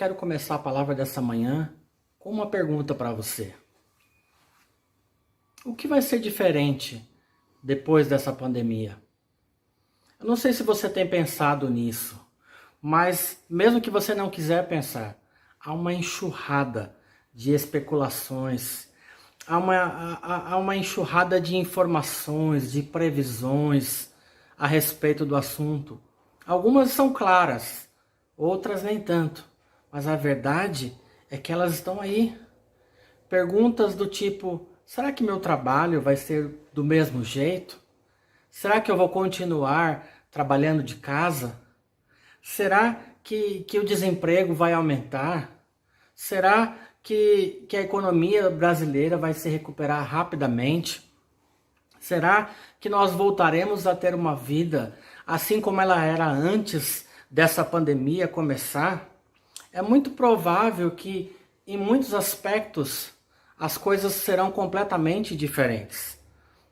quero começar a palavra dessa manhã com uma pergunta para você. O que vai ser diferente depois dessa pandemia? Eu não sei se você tem pensado nisso, mas mesmo que você não quiser pensar, há uma enxurrada de especulações, há uma enxurrada de informações, de previsões a respeito do assunto. Algumas são claras, outras nem tanto, mas a verdade é que elas estão aí. Perguntas do tipo: será que meu trabalho vai ser do mesmo jeito? Será que eu vou continuar trabalhando de casa? Será que o desemprego vai aumentar? Será que a economia brasileira vai se recuperar rapidamente? Será que nós voltaremos a ter uma vida assim como ela era antes dessa pandemia começar? É muito provável que, em muitos aspectos, as coisas serão completamente diferentes.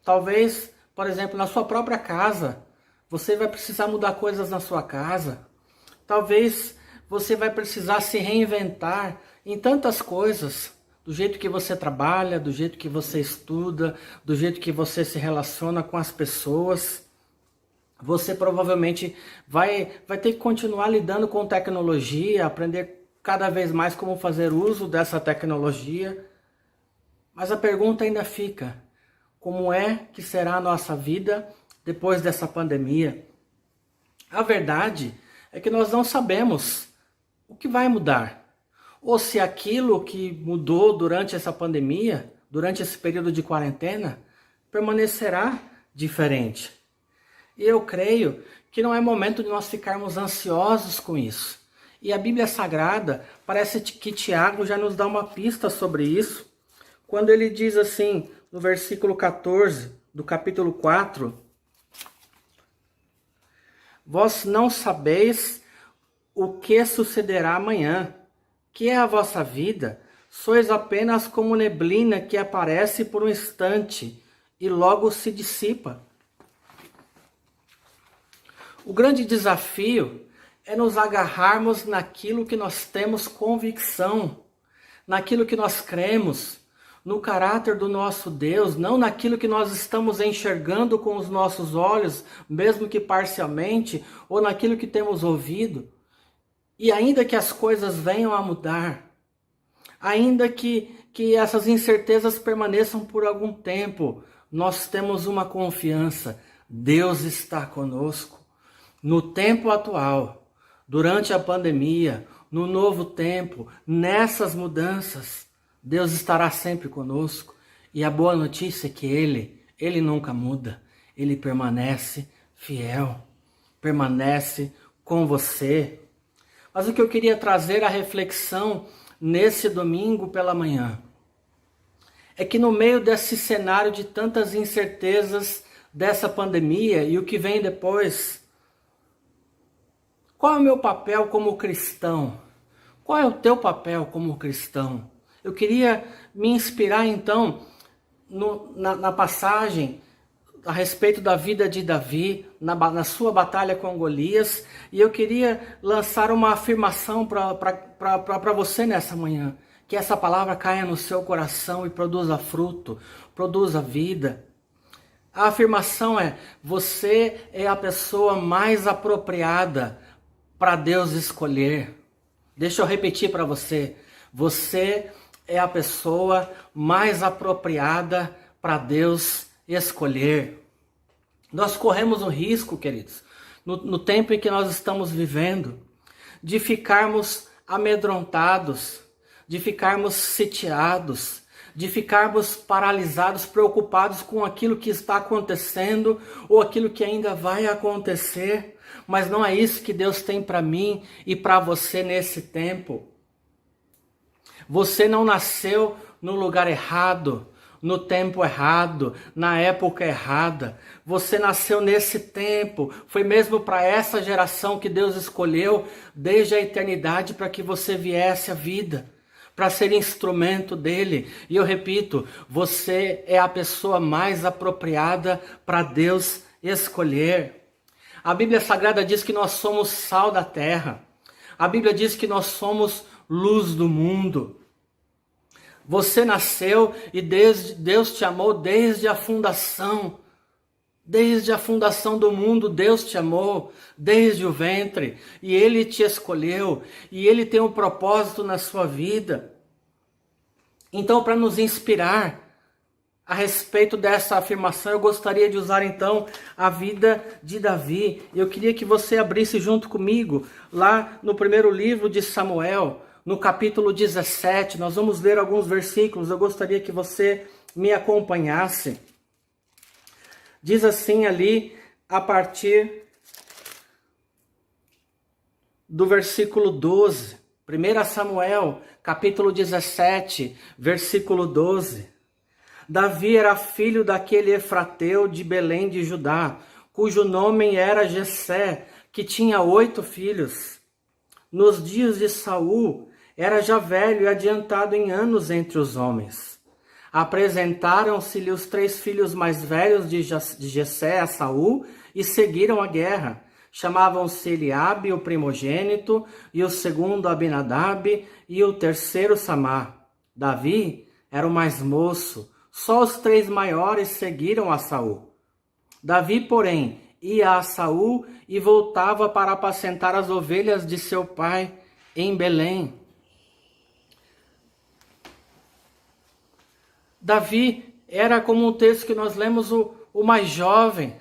Talvez, por exemplo, na sua própria casa, você vai precisar mudar coisas na sua casa. Talvez você vai precisar se reinventar em tantas coisas, do jeito que você trabalha, do jeito que você estuda, do jeito que você se relaciona com as pessoas. Você provavelmente vai ter que continuar lidando com tecnologia, aprender cada vez mais como fazer uso dessa tecnologia. Mas a pergunta ainda fica: como é que será a nossa vida depois dessa pandemia? A verdade é que nós não sabemos o que vai mudar, ou se aquilo que mudou durante essa pandemia, durante esse período de quarentena, permanecerá diferente. E eu creio que não é momento de nós ficarmos ansiosos com isso. E a Bíblia Sagrada, parece que Tiago já nos dá uma pista sobre isso, quando ele diz assim, no versículo 14 do capítulo 4, vós não sabeis o que sucederá amanhã, que é a vossa vida, sois apenas como neblina que aparece por um instante e logo se dissipa. O grande desafio é nos agarrarmos naquilo que nós temos convicção, naquilo que nós cremos, no caráter do nosso Deus, não naquilo que nós estamos enxergando com os nossos olhos, mesmo que parcialmente, ou naquilo que temos ouvido. E ainda que as coisas venham a mudar, ainda que essas incertezas permaneçam por algum tempo, nós temos uma confiança: Deus está conosco. No tempo atual, durante a pandemia, no novo tempo, nessas mudanças, Deus estará sempre conosco. E a boa notícia é que Ele nunca muda. Ele permanece fiel, permanece com você. Mas o que eu queria trazer à reflexão nesse domingo pela manhã é que no meio desse cenário de tantas incertezas dessa pandemia e o que vem depois, qual é o meu papel como cristão? Qual é o teu papel como cristão? Eu queria me inspirar então na passagem a respeito da vida de Davi, na sua batalha com Golias, e eu queria lançar uma afirmação para você nessa manhã, que essa palavra caia no seu coração e produza fruto, produza vida. A afirmação é: você é a pessoa mais apropriada para Deus escolher. Deixa eu repetir para você: você é a pessoa mais apropriada para Deus escolher. Nós corremos o risco, queridos, no tempo em que nós estamos vivendo, de ficarmos amedrontados, de ficarmos sitiados, de ficarmos paralisados, preocupados com aquilo que está acontecendo ou aquilo que ainda vai acontecer. Mas não é isso que Deus tem para mim e para você nesse tempo. Você não nasceu no lugar errado, no tempo errado, na época errada. Você nasceu nesse tempo. Foi mesmo para essa geração que Deus escolheu desde a eternidade para que você viesse à vida, para ser instrumento dele. E eu repito, você é a pessoa mais apropriada para Deus escolher. A Bíblia Sagrada diz que nós somos sal da terra. A Bíblia diz que nós somos luz do mundo. Você nasceu e Deus te amou desde a fundação. Desde a fundação do mundo, Deus te amou, desde o ventre. E Ele te escolheu. E Ele tem um propósito na sua vida. Então, para nos inspirar a respeito dessa afirmação, eu gostaria de usar então a vida de Davi. Eu queria que você abrisse junto comigo, lá no primeiro livro de Samuel, no capítulo 17, nós vamos ler alguns versículos, eu gostaria que você me acompanhasse. Diz assim ali, a partir do versículo 12, 1 Samuel, capítulo 17, versículo 12. Davi era filho daquele Efrateu de Belém de Judá, cujo nome era Jessé, que tinha 8 filhos. Nos dias de Saul, era já velho e adiantado em anos entre os homens. Apresentaram-se-lhe os 3 filhos mais velhos de Jessé a Saul e seguiram a guerra. Chamavam-se Eliabe, o primogênito, e o segundo Abinadab, e o terceiro Samá. Davi era o mais moço, só os 3 maiores seguiram a Saul. Davi, porém, ia a Saul e voltava para apacentar as ovelhas de seu pai em Belém. Davi era, como o texto que nós lemos, o mais jovem,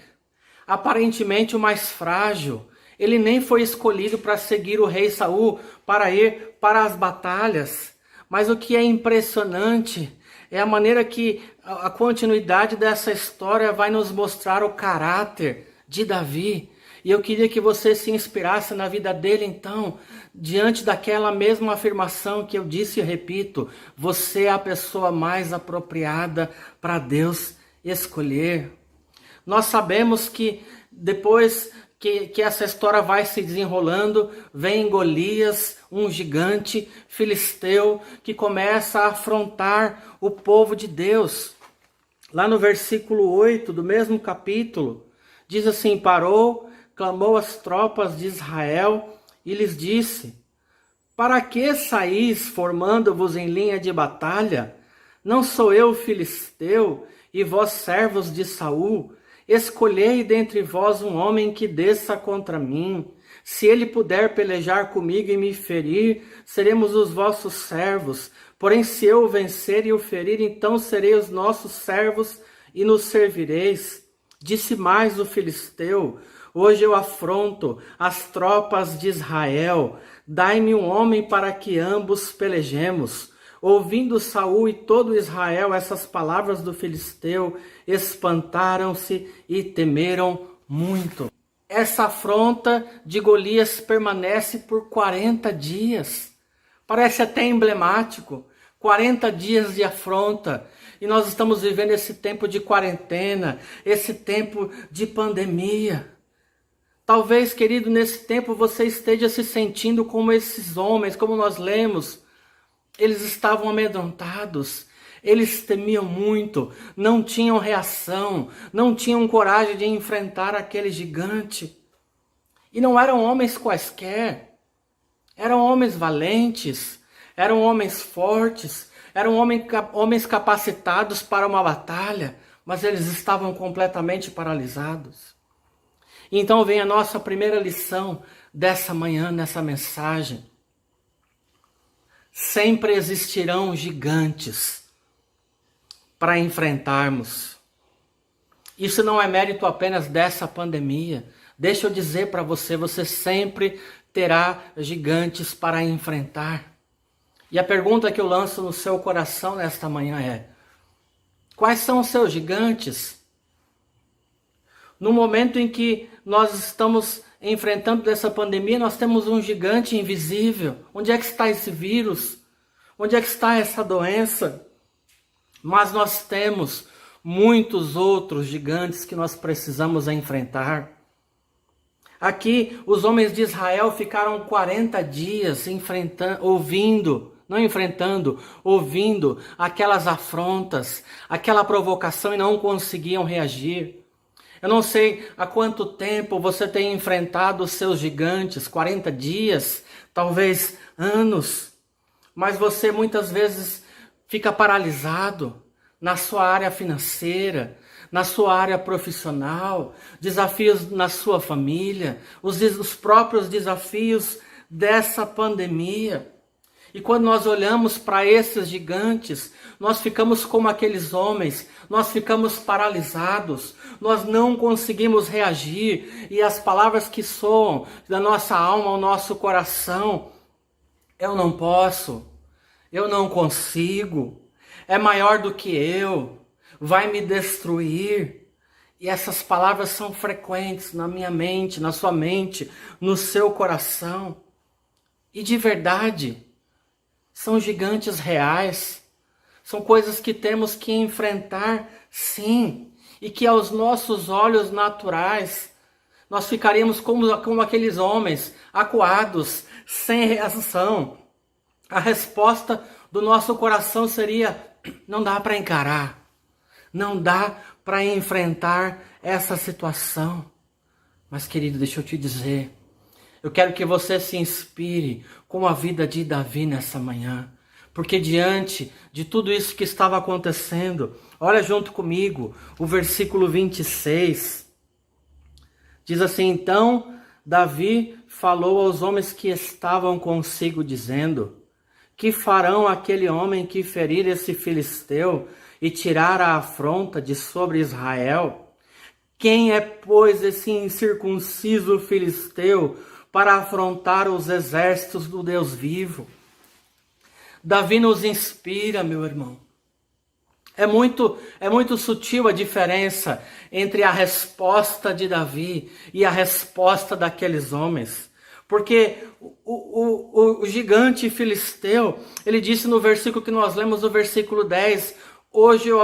aparentemente o mais frágil. Ele nem foi escolhido para seguir o rei Saul, para ir para as batalhas. Mas o que é impressionante é a maneira que a continuidade dessa história vai nos mostrar o caráter de Davi. E eu queria que você se inspirasse na vida dele então, diante daquela mesma afirmação que eu disse e repito, você é a pessoa mais apropriada para Deus escolher. Nós sabemos que depois que essa história vai se desenrolando, vem Golias, um gigante filisteu, que começa a afrontar o povo de Deus. Lá no versículo 8 do mesmo capítulo, diz assim, parou, clamou às tropas de Israel e lhes disse, para que saís formando-vos em linha de batalha? Não sou eu filisteu e vós servos de Saul? Escolhei dentre vós um homem que desça contra mim. Se ele puder pelejar comigo e me ferir, seremos os vossos servos. Porém, se eu o vencer e o ferir, então serei os nossos servos e nos servireis. Disse mais o filisteu, hoje eu afronto as tropas de Israel. Dai-me um homem para que ambos pelejemos. Ouvindo Saul e todo Israel essas palavras do filisteu, espantaram-se e temeram muito. Essa afronta de Golias permanece por 40 dias. Parece até emblemático. 40 dias de afronta. E nós estamos vivendo esse tempo de quarentena, esse tempo de pandemia. Talvez, querido, nesse tempo você esteja se sentindo como esses homens, como nós lemos. Eles estavam amedrontados, eles temiam muito, não tinham reação, não tinham coragem de enfrentar aquele gigante. E não eram homens quaisquer, eram homens valentes, eram homens fortes, eram homens capacitados para uma batalha, mas eles estavam completamente paralisados. Então vem a nossa primeira lição dessa manhã, nessa mensagem. Sempre existirão gigantes para enfrentarmos. Isso não é mérito apenas dessa pandemia. Deixa eu dizer para você, você sempre terá gigantes para enfrentar. E a pergunta que eu lanço no seu coração nesta manhã é, quais são os seus gigantes? No momento em que nós estamos enfrentando dessa pandemia, nós temos um gigante invisível. Onde é que está esse vírus? Onde é que está essa doença? Mas nós temos muitos outros gigantes que nós precisamos enfrentar. Aqui, os homens de Israel ficaram 40 dias ouvindo aquelas afrontas, aquela provocação e não conseguiam reagir. Eu não sei há quanto tempo você tem enfrentado os seus gigantes, 40 dias, talvez anos. mas você muitas vezes fica paralisado na sua área financeira, na sua área profissional, desafios na sua família, os próprios desafios dessa pandemia. E quando nós olhamos para esses gigantes, nós ficamos como aqueles homens, nós ficamos paralisados, nós não conseguimos reagir, e as palavras que soam da nossa alma ao nosso coração: eu não posso, eu não consigo, é maior do que eu, vai me destruir. E essas palavras são frequentes na minha mente, na sua mente, no seu coração. E de verdade, são gigantes reais, são coisas que temos que enfrentar, sim, e que aos nossos olhos naturais, nós ficaríamos como aqueles homens, acuados, sem reação. A resposta do nosso coração seria: não dá para encarar, não dá para enfrentar essa situação. Mas, querido, deixa eu te dizer, eu quero que você se inspire com a vida de Davi nessa manhã. Porque diante de tudo isso que estava acontecendo, olha junto comigo o versículo 26. Diz assim: então Davi falou aos homens que estavam consigo, dizendo: que farão aquele homem que ferir esse filisteu e tirar a afronta de sobre Israel? Quem é, pois, esse incircunciso filisteu para afrontar os exércitos do Deus vivo? Davi nos inspira, meu irmão. É muito sutil a diferença entre a resposta de Davi e a resposta daqueles homens. Porque o gigante filisteu, ele disse no versículo que nós lemos, no versículo 10, hoje eu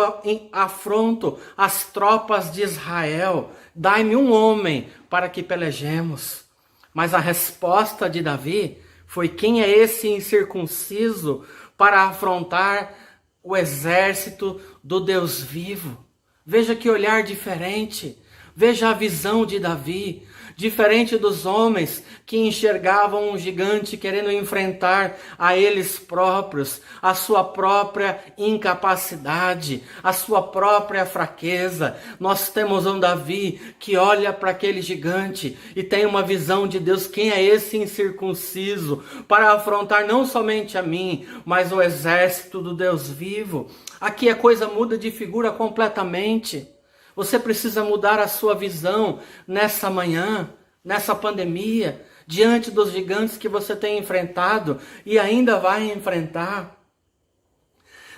afronto as tropas de Israel, dai-me um homem para que pelejemos. Mas a resposta de Davi foi: quem é esse incircunciso para afrontar o exército do Deus vivo? Veja que olhar diferente, veja a visão de Davi. Diferente dos homens que enxergavam um gigante querendo enfrentar a eles próprios, a sua própria incapacidade, a sua própria fraqueza. Nós temos um Davi que olha para aquele gigante e tem uma visão de Deus. Quem é esse incircunciso para afrontar não somente a mim, mas o exército do Deus vivo? Aqui a coisa muda de figura completamente. Você precisa mudar a sua visão nessa manhã, nessa pandemia, diante dos gigantes que você tem enfrentado e ainda vai enfrentar.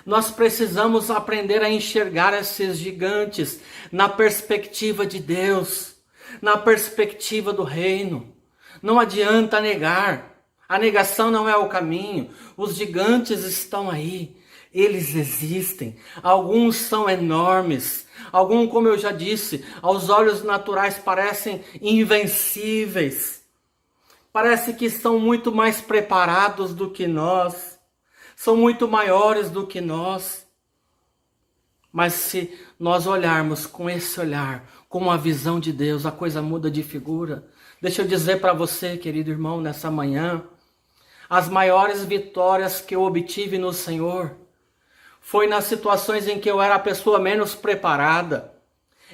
Nós precisamos aprender a enxergar esses gigantes na perspectiva de Deus, na perspectiva do reino. Não adianta negar. A negação não é o caminho. Os gigantes estão aí. Eles existem. Alguns são enormes. Alguns, como eu já disse, aos olhos naturais parecem invencíveis. Parece que são muito mais preparados do que nós. São muito maiores do que nós. Mas se nós olharmos com esse olhar, com a visão de Deus, a coisa muda de figura. Deixa eu dizer para você, querido irmão, nessa manhã, as maiores vitórias que eu obtive no Senhor foi nas situações em que eu era a pessoa menos preparada,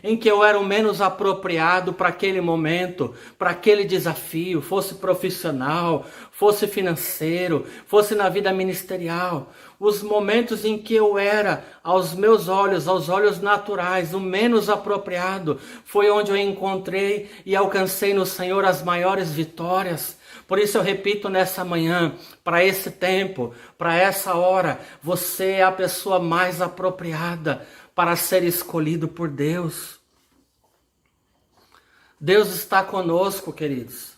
em que eu era o menos apropriado para aquele momento, para aquele desafio, fosse profissional, fosse financeiro, fosse na vida ministerial. Os momentos em que eu era, aos meus olhos, aos olhos naturais, o menos apropriado, foi onde eu encontrei e alcancei no Senhor as maiores vitórias. Por isso eu repito nessa manhã, para esse tempo, para essa hora, você é a pessoa mais apropriada para ser escolhido por Deus. Deus está conosco, queridos.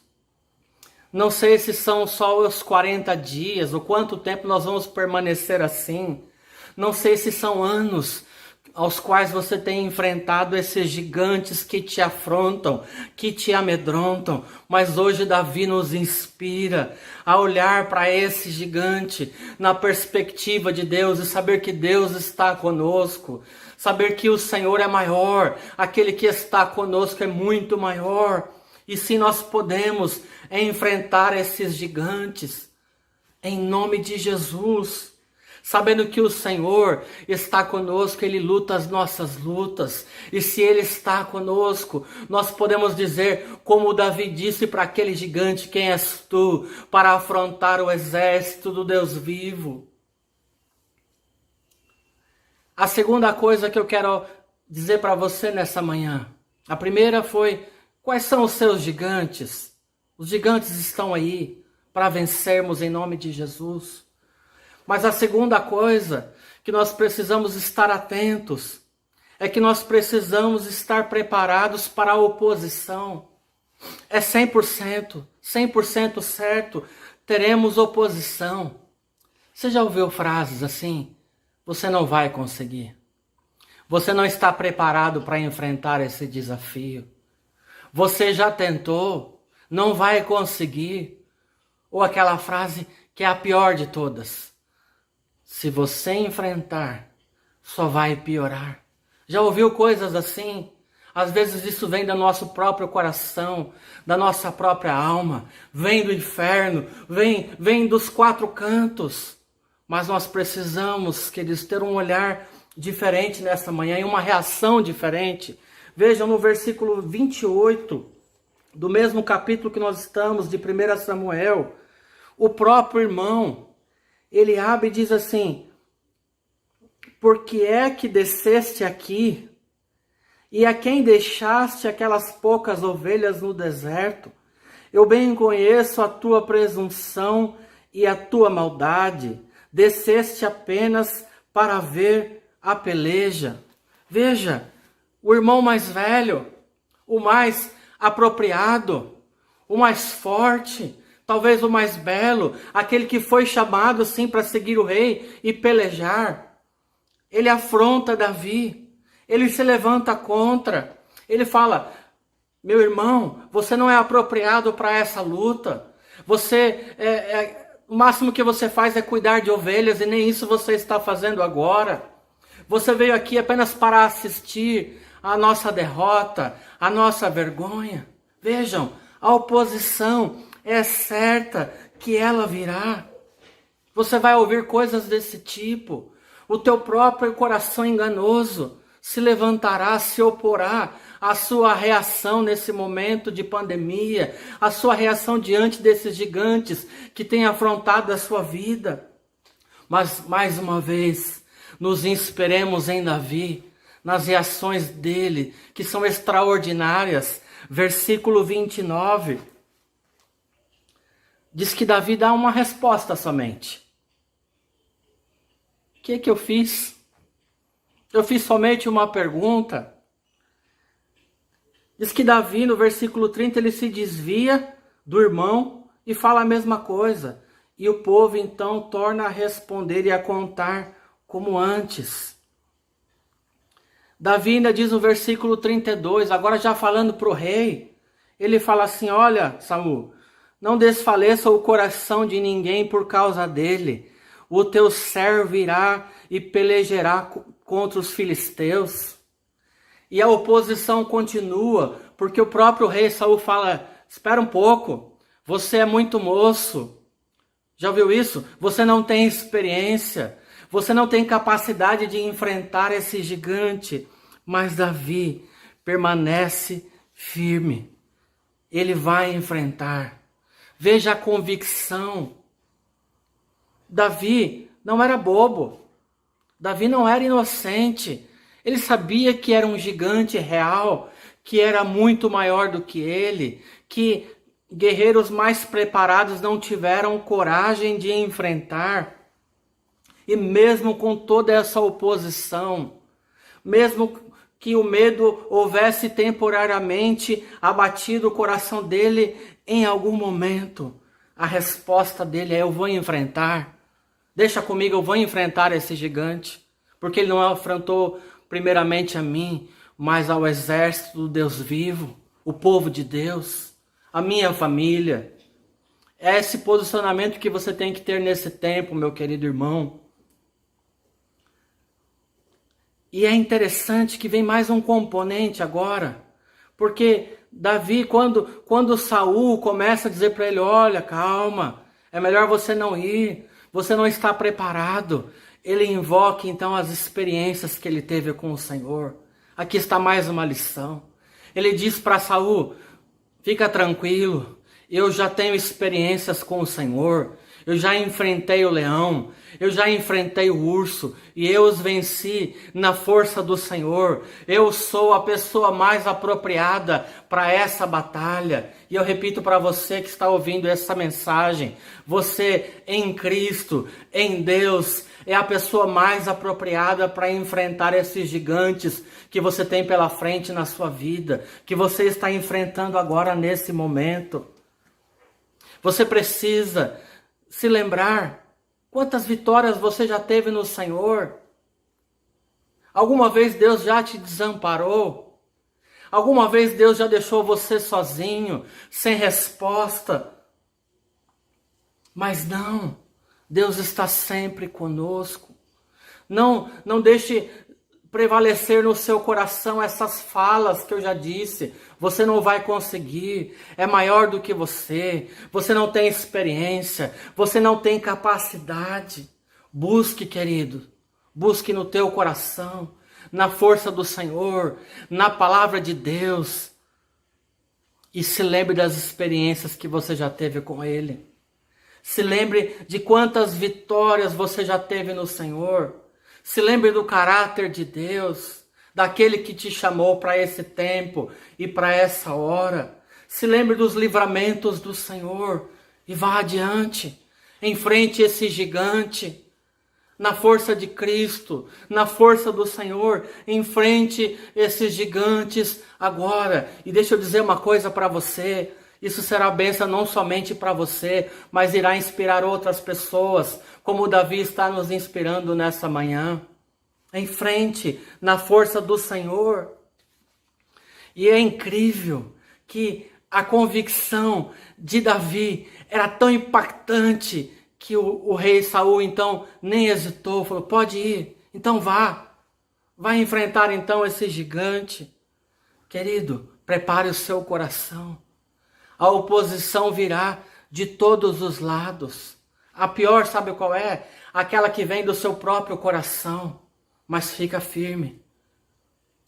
Não sei se são só os 40 dias, ou quanto tempo nós vamos permanecer assim. Não sei se são anos aos quais você tem enfrentado esses gigantes que te afrontam, que te amedrontam. Mas hoje Davi nos inspira a olhar para esse gigante na perspectiva de Deus e saber que Deus está conosco. Saber que o Senhor é maior, aquele que está conosco é muito maior. E sim, nós podemos enfrentar esses gigantes. em nome de Jesus. Sabendo que o Senhor está conosco, Ele luta as nossas lutas. E se Ele está conosco, nós podemos dizer, como Davi disse para aquele gigante: quem és tu para afrontar o exército do Deus vivo? A segunda coisa que eu quero dizer para você nessa manhã. A primeira foi: quais são os seus gigantes? Os gigantes estão aí para vencermos em nome de Jesus. Mas a segunda coisa que nós precisamos estar atentos é que nós precisamos estar preparados para a oposição. É 100% certo, teremos oposição. Você já ouviu frases assim? Você não vai conseguir. Você não está preparado para enfrentar esse desafio. Você já tentou, não vai conseguir. Ou aquela frase que é a pior de todas: se você enfrentar, só vai piorar. Já ouviu coisas assim? Às vezes isso vem do nosso próprio coração, da nossa própria alma, vem do inferno, vem dos quatro cantos. Mas nós precisamos, queridos, ter um olhar diferente nessa manhã e uma reação diferente. Vejam no versículo 28, do mesmo capítulo que nós estamos, de 1 Samuel, o próprio irmão, Eliabe diz assim: por que é que desceste aqui, e a quem deixaste aquelas poucas ovelhas no deserto? Eu bem conheço a tua presunção e a tua maldade. Desceste apenas para ver a peleja. Veja, o irmão mais velho, o mais apropriado, o mais forte, talvez o mais belo, aquele que foi chamado sim para seguir o rei e pelejar. Ele afronta Davi, ele se levanta contra, ele fala: meu irmão, você não é apropriado para essa luta, o máximo que você faz é cuidar de ovelhas e nem isso você está fazendo agora. Você veio aqui apenas para assistir a nossa derrota, a nossa vergonha. Vejam, a oposição é certa que ela virá. Você vai ouvir coisas desse tipo. O teu próprio coração enganoso se levantará, se oporá à sua reação nesse momento de pandemia, à sua reação diante desses gigantes que têm afrontado a sua vida. Mas, mais uma vez, nos inspiremos em Davi, nas reações dele, que são extraordinárias. Versículo 29. Diz que Davi dá uma resposta somente. O que eu fiz? Eu fiz somente uma pergunta. Diz que Davi, no versículo 30, ele se desvia do irmão e fala a mesma coisa. E o povo então torna a responder e a contar como antes. Davi ainda diz no versículo 32, agora já falando para o rei, ele fala assim: olha, Saul, não desfaleça o coração de ninguém por causa dele. O teu servo irá e pelejará contra os filisteus. E a oposição continua, porque o próprio rei Saul fala: espera um pouco, você é muito moço. Já ouviu isso? Você não tem experiência, você não tem capacidade de enfrentar esse gigante. Mas Davi permanece firme. Ele vai enfrentar. Veja a convicção. Davi não era bobo. Davi não era inocente. Ele sabia que era um gigante real, que era muito maior do que ele, que guerreiros mais preparados não tiveram coragem de enfrentar. E mesmo com toda essa oposição, mesmo que o medo houvesse temporariamente abatido o coração dele em algum momento, a resposta dele é: eu vou enfrentar. Deixa comigo, eu vou enfrentar esse gigante. Porque ele não afrontou primeiramente a mim, mas ao exército do Deus vivo, o povo de Deus, a minha família. É esse posicionamento que você tem que ter nesse tempo, meu querido irmão. E é interessante que vem mais um componente agora, porque Davi, quando Saul começa a dizer para ele: olha, calma, É melhor você não ir, você não está preparado. Ele invoca então as experiências que ele teve com o Senhor. Aqui está mais uma lição. Ele diz para Saul: fica tranquilo, eu já tenho experiências com o Senhor. Eu já enfrentei o leão, eu já enfrentei o urso e eu os venci na força do Senhor. Eu sou a pessoa mais apropriada para essa batalha. E eu repito para você que está ouvindo essa mensagem: você em Cristo, em Deus, é a pessoa mais apropriada para enfrentar esses gigantes que você tem pela frente na sua vida, que você está enfrentando agora nesse momento. Você precisa se lembrar quantas vitórias você já teve no Senhor. Alguma vez Deus já te desamparou? Alguma vez Deus já deixou você sozinho, sem resposta? Mas não, Deus está sempre conosco. Não deixe prevalecer no seu coração essas falas que eu já disse. Você não vai conseguir, é maior do que você não tem experiência, você não tem capacidade. Busque, querido, busque no teu coração, na força do Senhor, na palavra de Deus. E se lembre das experiências que você já teve com Ele. Se lembre de quantas vitórias você já teve no Senhor. Se lembre do caráter de Deus, daquele que te chamou para esse tempo e para essa hora. Se lembre dos livramentos do Senhor e vá adiante. Enfrente esse gigante. Na força de Cristo, na força do Senhor, enfrente esses gigantes agora. E deixa eu dizer uma coisa para você. Isso será bênção não somente para você, mas irá inspirar outras pessoas, como Davi está nos inspirando nessa manhã. Em frente, na força do Senhor. E é incrível que a convicção de Davi era tão impactante que o rei Saul então nem hesitou, falou: pode ir, então vá. Vai enfrentar então esse gigante. Querido, prepare o seu coração. A oposição virá de todos os lados. A pior, sabe qual é? Aquela que vem do seu próprio coração. Mas fica firme.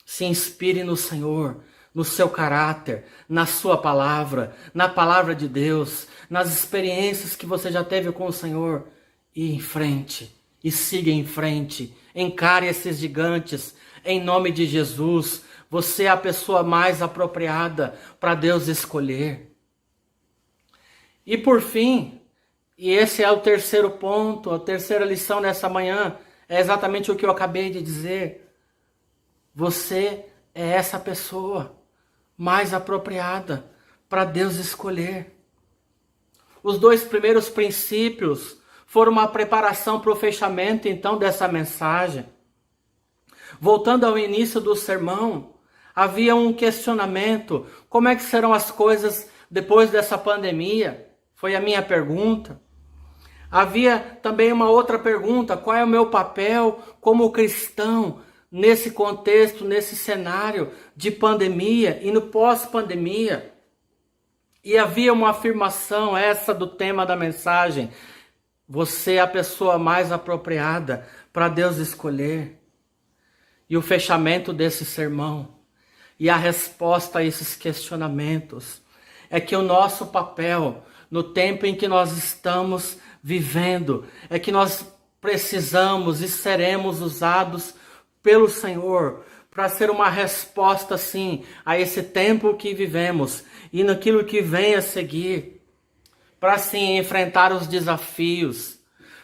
Se inspire no Senhor, no seu caráter, na sua palavra, na palavra de Deus, nas experiências que você já teve com o Senhor. E em frente, e siga em frente. Encare esses gigantes, em nome de Jesus. Você é a pessoa mais apropriada para Deus escolher. E por fim, e esse é o terceiro ponto, a terceira lição nessa manhã, é exatamente o que eu acabei de dizer. Você é essa pessoa mais apropriada para Deus escolher. Os dois primeiros princípios foram uma preparação para o fechamento então dessa mensagem. Voltando ao início do sermão, havia um questionamento: como é que serão as coisas depois dessa pandemia? Foi a minha pergunta. Havia também uma outra pergunta: qual é o meu papel como cristão nesse contexto, nesse cenário de pandemia e no pós-pandemia? E havia uma afirmação, essa do tema da mensagem: você é a pessoa mais apropriada para Deus escolher. E o fechamento desse sermão e a resposta a esses questionamentos é que o nosso papel no tempo em que nós estamos vivendo é que nós precisamos e seremos usados pelo Senhor para ser uma resposta, sim, a esse tempo que vivemos e naquilo que vem a seguir, para, sim, enfrentar os desafios,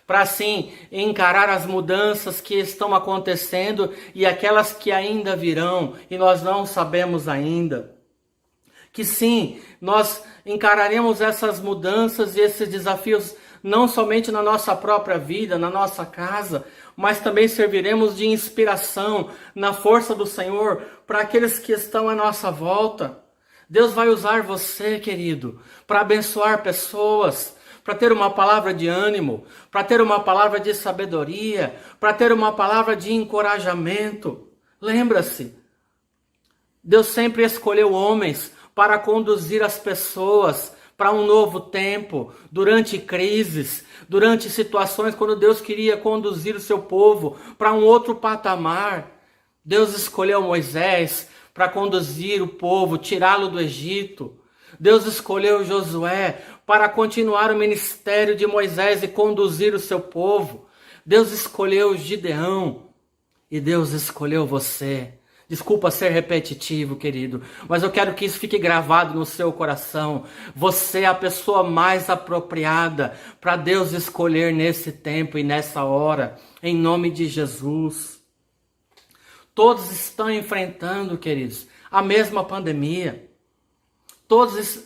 para, sim, encarar as mudanças que estão acontecendo e aquelas que ainda virão e nós não sabemos ainda. Que, sim, nós encararemos essas mudanças e esses desafios não somente na nossa própria vida, na nossa casa, mas também serviremos de inspiração na força do Senhor para aqueles que estão à nossa volta. Deus vai usar você, querido, para abençoar pessoas, para ter uma palavra de ânimo, para ter uma palavra de sabedoria, para ter uma palavra de encorajamento. Lembra-se, Deus sempre escolheu homens para conduzir as pessoas para um novo tempo, durante crises, durante situações quando Deus queria conduzir o seu povo para um outro patamar. Deus escolheu Moisés para conduzir o povo, tirá-lo do Egito. Deus escolheu Josué para continuar o ministério de Moisés e conduzir o seu povo. Deus escolheu Gideão e Deus escolheu você. Desculpa ser repetitivo, querido, mas eu quero que isso fique gravado no seu coração. Você é a pessoa mais apropriada para Deus escolher nesse tempo e nessa hora, em nome de Jesus. Todos estão enfrentando, queridos, a mesma pandemia. Todos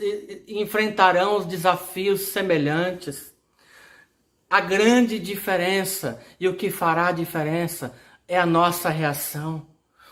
enfrentarão os desafios semelhantes. A grande diferença e o que fará a diferença é a nossa reação.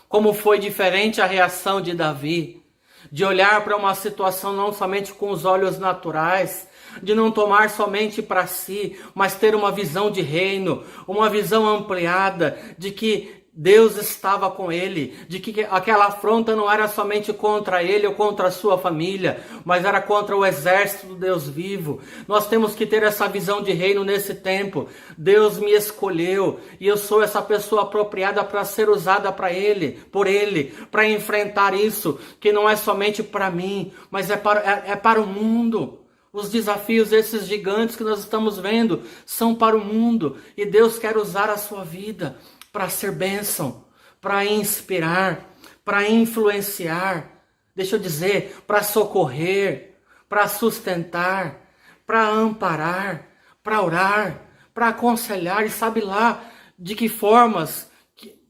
Como foi diferente a reação de Davi, de olhar para uma situação não somente com os olhos naturais, de não tomar somente para si, mas ter uma visão de reino, uma visão ampliada de que Deus estava com ele, de que aquela afronta não era somente contra ele ou contra a sua família, mas era contra o exército do Deus vivo. Nós temos que ter essa visão de reino nesse tempo. Deus me escolheu e eu sou essa pessoa apropriada para ser usada por ele, para enfrentar isso, que não é somente para mim, mas é para o mundo. Os desafios, esses gigantes que nós estamos vendo, são para o mundo e Deus quer usar a sua vida para ser bênção, para inspirar, para influenciar, deixa eu dizer, para socorrer, para sustentar, para amparar, para orar, para aconselhar, e sabe lá de que formas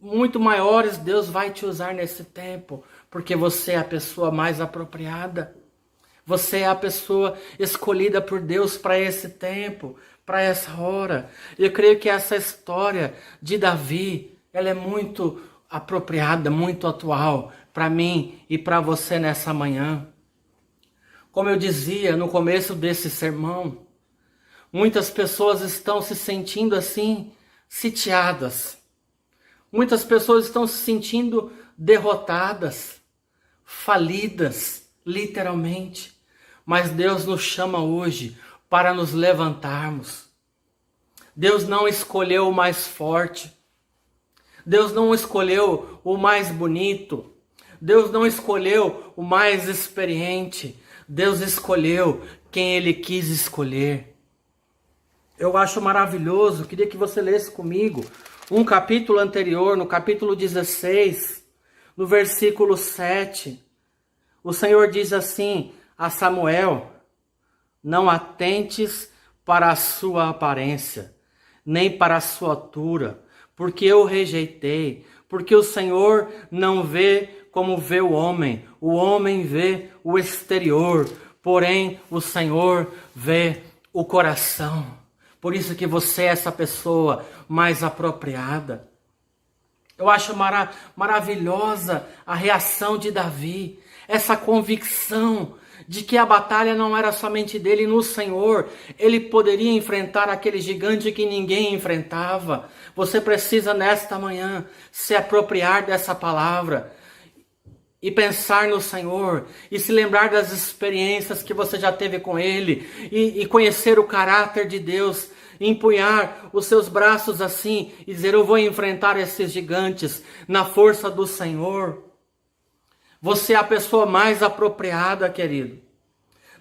muito maiores Deus vai te usar nesse tempo, porque você é a pessoa mais apropriada. Você é a pessoa escolhida por Deus para esse tempo, para essa hora. Eu creio que essa história de Davi, ela é muito apropriada, muito atual para mim e para você nessa manhã. Como eu dizia no começo desse sermão, muitas pessoas estão se sentindo assim, sitiadas. Muitas pessoas estão se sentindo derrotadas, falidas, literalmente. Mas Deus nos chama hoje para nos levantarmos. Deus não escolheu o mais forte. Deus não escolheu o mais bonito. Deus não escolheu o mais experiente. Deus escolheu quem Ele quis escolher. Eu acho maravilhoso, queria que você lesse comigo um capítulo anterior, no capítulo 16, no versículo 7. O Senhor diz assim a Samuel: não atentes para a sua aparência, nem para a sua altura, porque eu rejeitei, porque o Senhor não vê como vê o homem vê o exterior, porém o Senhor vê o coração. Por isso que você é essa pessoa mais apropriada. Eu acho maravilhosa a reação de Davi, essa convicção de que a batalha não era somente dele no Senhor. Ele poderia enfrentar aquele gigante que ninguém enfrentava. Você precisa nesta manhã se apropriar dessa palavra e pensar no Senhor e se lembrar das experiências que você já teve com Ele e conhecer o caráter de Deus. Empunhar os seus braços assim e dizer: eu vou enfrentar esses gigantes na força do Senhor. Você é a pessoa mais apropriada, querido.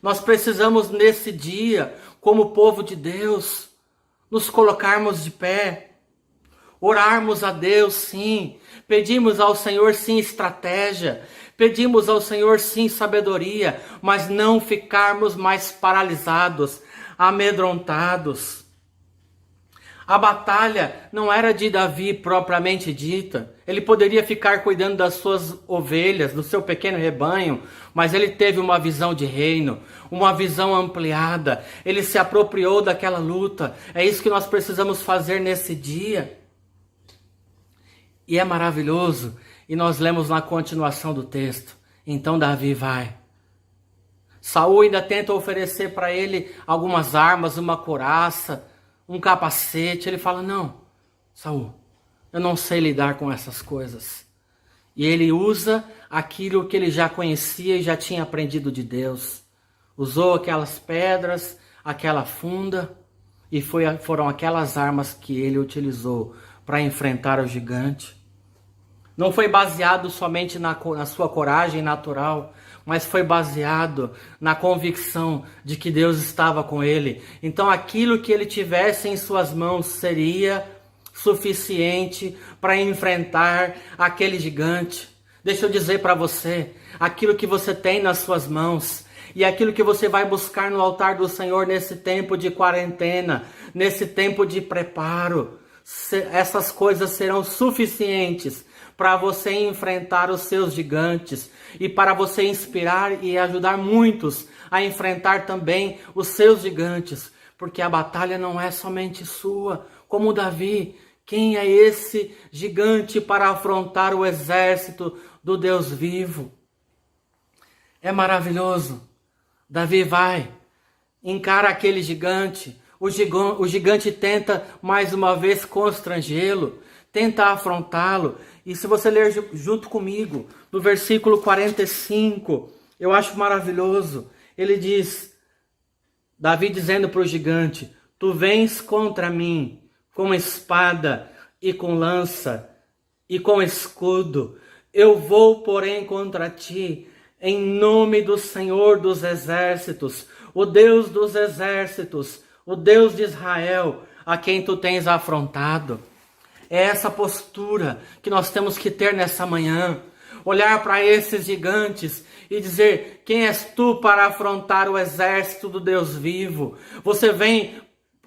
Nós precisamos nesse dia, como povo de Deus, nos colocarmos de pé, orarmos a Deus, sim, pedimos ao Senhor, sim, estratégia, pedimos ao Senhor, sim, sabedoria, mas não ficarmos mais paralisados, amedrontados. A batalha não era de Davi propriamente dita. Ele poderia ficar cuidando das suas ovelhas, do seu pequeno rebanho, mas ele teve uma visão de reino, uma visão ampliada. Ele se apropriou daquela luta. É isso que nós precisamos fazer nesse dia. E é maravilhoso. E nós lemos na continuação do texto. Então Davi vai. Saul ainda tenta oferecer para ele algumas armas, uma couraça, um capacete. Ele fala: não, Saul, eu não sei lidar com essas coisas. E ele usa aquilo que ele já conhecia e já tinha aprendido de Deus. usou aquelas pedras, aquela funda, e foram aquelas armas que ele utilizou para enfrentar o gigante. Não foi baseado somente na sua coragem natural, mas foi baseado na convicção de que Deus estava com ele. Então aquilo que ele tivesse em suas mãos seria suficiente para enfrentar aquele gigante. Deixa eu dizer para você, aquilo que você tem nas suas mãos e aquilo que você vai buscar no altar do Senhor nesse tempo de quarentena, nesse tempo de preparo, essas coisas serão suficientes para você enfrentar os seus gigantes e para você inspirar e ajudar muitos a enfrentar também os seus gigantes, porque a batalha não é somente sua, como Davi. Quem é esse gigante para afrontar o exército do Deus vivo? É maravilhoso. Davi vai, encara aquele gigante. O gigante tenta mais uma vez constrangê-lo, tenta afrontá-lo. E se você ler junto comigo, no versículo 45, eu acho maravilhoso. Ele diz, Davi dizendo para o gigante: tu vens contra mim com espada e com lança e com escudo. Eu vou, porém, contra ti em nome do Senhor dos exércitos, o Deus dos exércitos, o Deus de Israel, a quem tu tens afrontado. É essa postura que nós temos que ter nessa manhã. Olhar para esses gigantes e dizer: quem és tu para afrontar o exército do Deus vivo? Você vem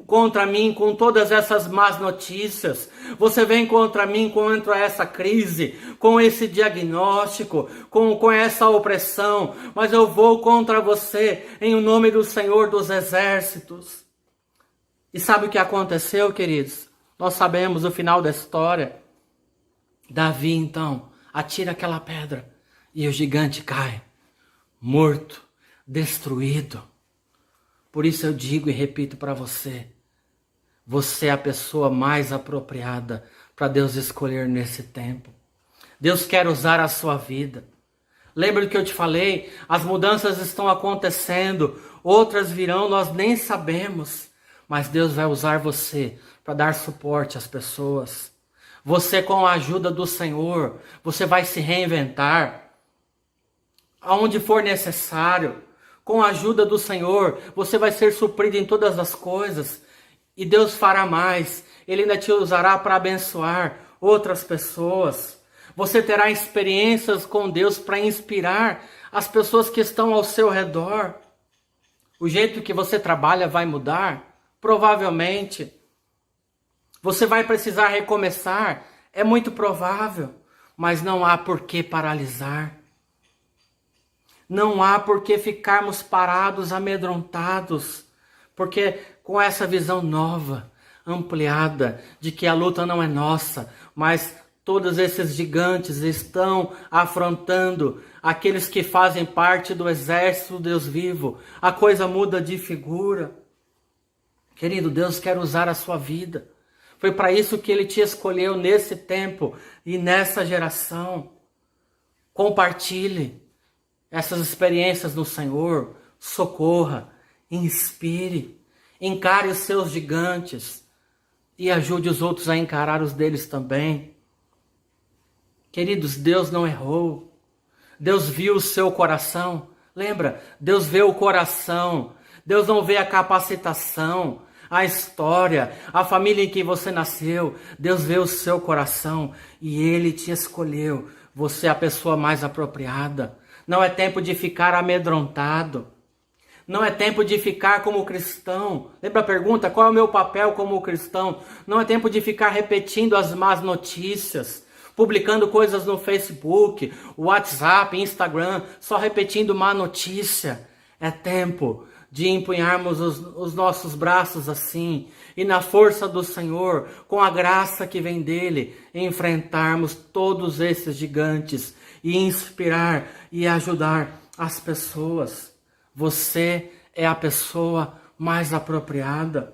contra mim com todas essas más notícias. Você vem contra mim contra essa crise, com esse diagnóstico, com essa opressão. Mas eu vou contra você em nome do Senhor dos exércitos. E sabe o que aconteceu, queridos? Nós sabemos o final da história. Davi, então, atira aquela pedra e o gigante cai, morto, destruído. Por isso eu digo e repito para você, você é a pessoa mais apropriada para Deus escolher nesse tempo. Deus quer usar a sua vida. Lembra do que eu te falei? As mudanças estão acontecendo, outras virão, nós nem sabemos. Mas Deus vai usar você para dar suporte às pessoas. Você, com a ajuda do Senhor, você vai se reinventar. Aonde for necessário, com a ajuda do Senhor, você vai ser suprido em todas as coisas. E Deus fará mais. Ele ainda te usará para abençoar outras pessoas. Você terá experiências com Deus para inspirar as pessoas que estão ao seu redor. O jeito que você trabalha vai mudar? Provavelmente. Você vai precisar recomeçar? É muito provável. Mas não há por que paralisar. Não há por que ficarmos parados, amedrontados. Porque com essa visão nova, ampliada, de que a luta não é nossa, mas todos esses gigantes estão afrontando aqueles que fazem parte do exército do Deus vivo, a coisa muda de figura. Querido, Deus quer usar a sua vida. Foi para isso que Ele te escolheu nesse tempo e nessa geração. Compartilhe essas experiências no Senhor, socorra, inspire, encare os seus gigantes e ajude os outros a encarar os deles também. Queridos, Deus não errou. Deus viu o seu coração. Lembra? Deus vê o coração. Deus não vê a capacitação, a história, a família em que você nasceu. Deus vê o seu coração e Ele te escolheu. Você é a pessoa mais apropriada. Não é tempo de ficar amedrontado. Não é tempo de ficar como cristão. Lembra a pergunta? Qual é o meu papel como cristão? Não é tempo de ficar repetindo as más notícias, publicando coisas no Facebook, WhatsApp, Instagram, só repetindo má notícia. É tempo de empunharmos os nossos braços assim e na força do Senhor, com a graça que vem dele, enfrentarmos todos esses gigantes e inspirar e ajudar as pessoas. Você é a pessoa mais apropriada.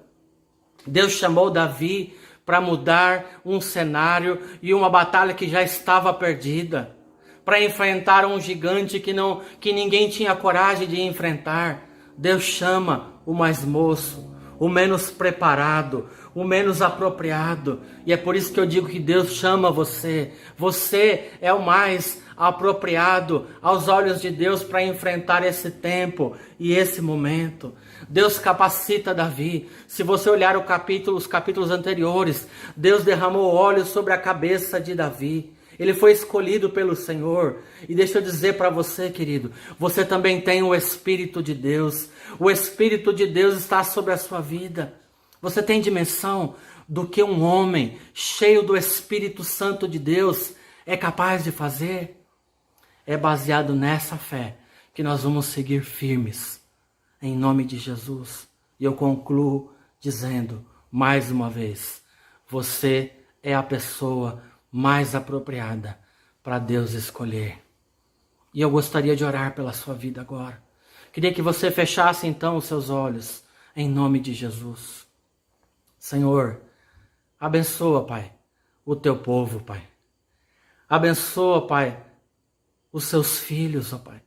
Deus chamou Davi para mudar um cenário e uma batalha que já estava perdida, para enfrentar um gigante que ninguém tinha coragem de enfrentar. Deus chama o mais moço, o menos preparado, o menos apropriado. E é por isso que eu digo que Deus chama você. Você é o mais apropriado aos olhos de Deus para enfrentar esse tempo e esse momento. Deus capacita Davi. Se você olhar os capítulos anteriores, Deus derramou óleo sobre a cabeça de Davi. Ele foi escolhido pelo Senhor. E deixa eu dizer para você, querido, você também tem o Espírito de Deus. O Espírito de Deus está sobre a sua vida. Você tem dimensão do que um homem cheio do Espírito Santo de Deus é capaz de fazer? É baseado nessa fé que nós vamos seguir firmes, em nome de Jesus. E eu concluo dizendo, mais uma vez, você é a pessoa mais apropriada para Deus escolher. E eu gostaria de orar pela sua vida agora. Queria que você fechasse então os seus olhos, em nome de Jesus. Senhor, abençoa, Pai, o teu povo, Pai. Abençoa, Pai, os seus filhos, ó Pai.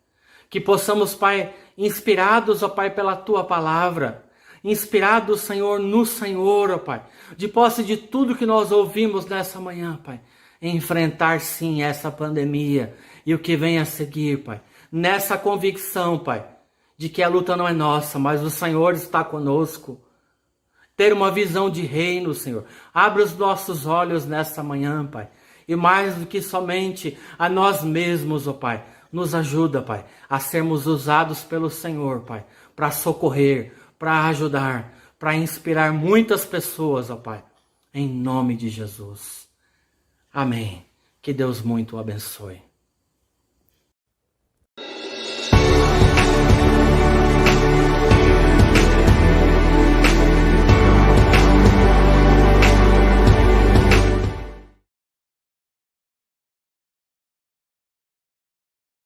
Que possamos, Pai, inspirados, ó Pai, pela tua palavra, inspirados, Senhor, no Senhor, ó Pai, de posse de tudo que nós ouvimos nessa manhã, Pai, enfrentar sim essa pandemia e o que vem a seguir, Pai, nessa convicção, Pai, de que a luta não é nossa, mas o Senhor está conosco. Ter uma visão de reino, Senhor. Abre os nossos olhos nessa manhã, Pai. E mais do que somente a nós mesmos, ó Pai, nos ajuda, Pai, a sermos usados pelo Senhor, Pai, para socorrer, para ajudar, para inspirar muitas pessoas, ó Pai, em nome de Jesus. Amém. Que Deus muito o abençoe.